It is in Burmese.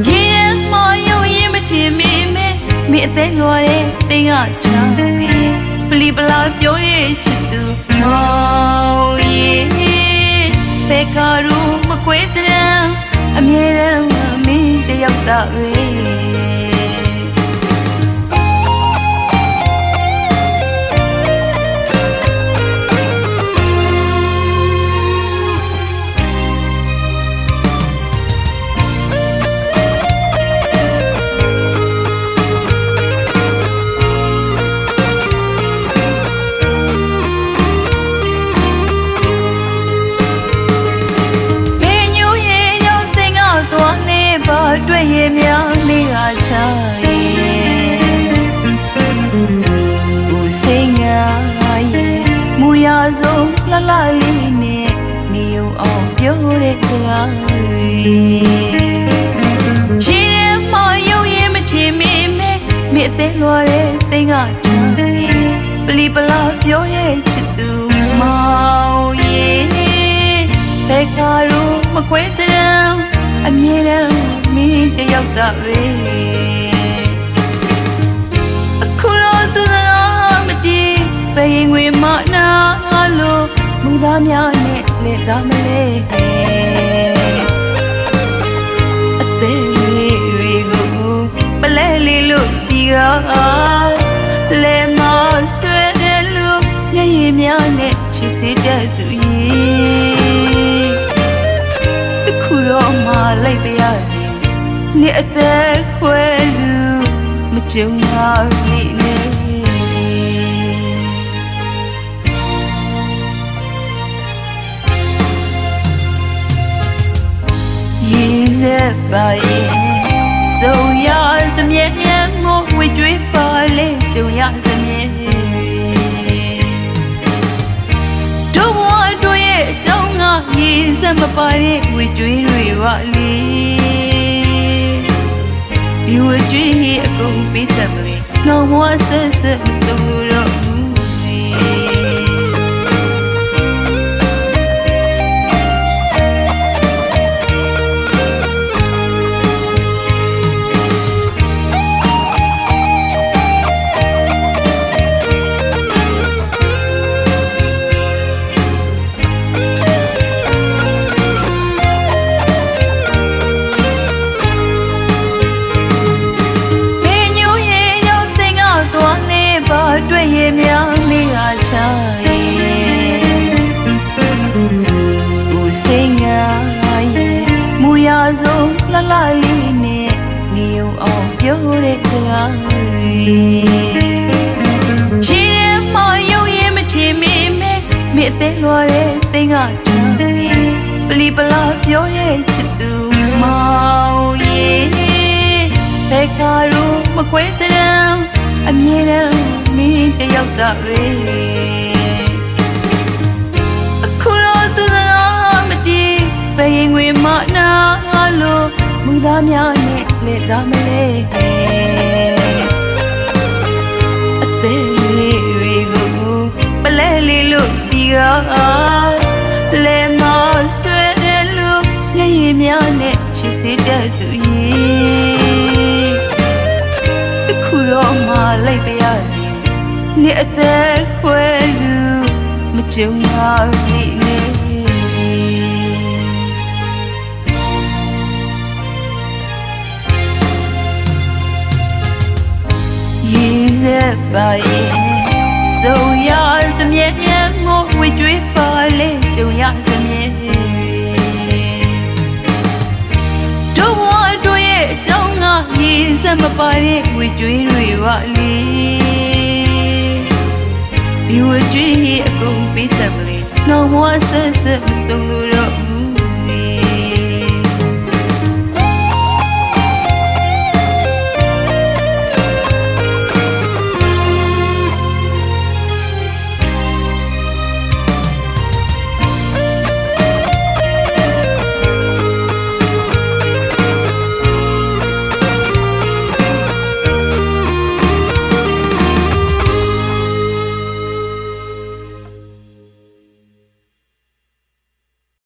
ရင်မယုံရင်မထင်မိမဲမိအသေးလွာတဲ့တင်းကချောင်းပလီပလာပြောရဲ့ချစ်သူမောင်ရဲ့ဘယ်ကရူမကွေးတဲ့အမြဲတမ်းမင်းတယောက်သားပဲတွေ့ရင်များနေရချရဲ့ဦးစိန်ငါရဲ့မူရဆုံးလှလှလေးနဲ့နေအောင်ပြောတဲ့စကားတွေရှင်မယုံရင်မထင်မိမဲမိအသေးလွာတဲ့သိန်းကချရဲ့ပလီပလာပြောတဲ့ချစ်သူမောင်ရဲ့ဘယ်ကရူမခွဲစရန်အမြဲတမ်းမင်းတယောက်သားပဲအခုတော့သူစကားမကြည့်ဘယ်ရင်ဝင်မနာလို့မူသားများနဲ့လက်စားမလဲအသေးလေးတွေကိုပလဲလေးလို့ဒီကလဲမဆွဲတယ်လို့မျက်ရည်များနဲ့ချစ်စေတဲ့သူရဲ့အခုတော့မှလိုက်ပြရတယ်နေအသက်ခွဲလူမကြုံရဘူးနေရေးစက်ပါရဲ့ဆုံးရစမြဲငိုဝေးတွေးပါလေကြုံရစမြဲတို့ဘဝတို့ရဲ့အကြောင်းကရေးစက်မပါတဲ့ဝေးတွေးတွေပါလေဒီဝကြွေးအကုန်ပေးဆက်မလေးလောဘဆက်ဆက်မစိုးတော့ဘူးတွေ့ရင်များနေရချရဲ့ဦးစိန်ငါရဲ့မူရဆုံးလှလှလေးနဲ့နေအောင်ပြောတဲ့စကားတွေရှင်မယုံရင်မထင်မိမဲမိအသေးလွာတဲ့သိန်းကချောင်းရဲ့ပလီပလာပြောတဲ့ချစ်သူမောင်ရဲ့ဘယ်ကရူမခွဲစရန်အမြဲတမ်းမင်းတယောက်သားပဲအခုတော့သူစကားမကြည့်ဘယ်ရင်ဝင်မနာလို့မူသားများနဲ့လက်စားမလဲအသေးလေးတွေကိုပလဲလေးလို့ဒီကလဲမဆွဲတယ်လို့မျက်ရည်များနဲ့ချစ်စေတဲ့သူရဲ့အခုတော့မှလိုက်ပြရတယ်နေအသက်ခွဲလူမကြုံရဘူးနေရေးစက်ပါရဲ့ဆုံးရစမြဲငိုဝေးတွေးပါလေကြုံရစမြဲတို့ဘဝတို့ရဲ့အကြောင်းကရေးစက်မပါတဲ့ဝေးတွေးတွေပါလေဒီဝကြွေးအကုန်ပေးဆက်မလေးလောဘဆက်ဆက်မဆုံးလို့တော့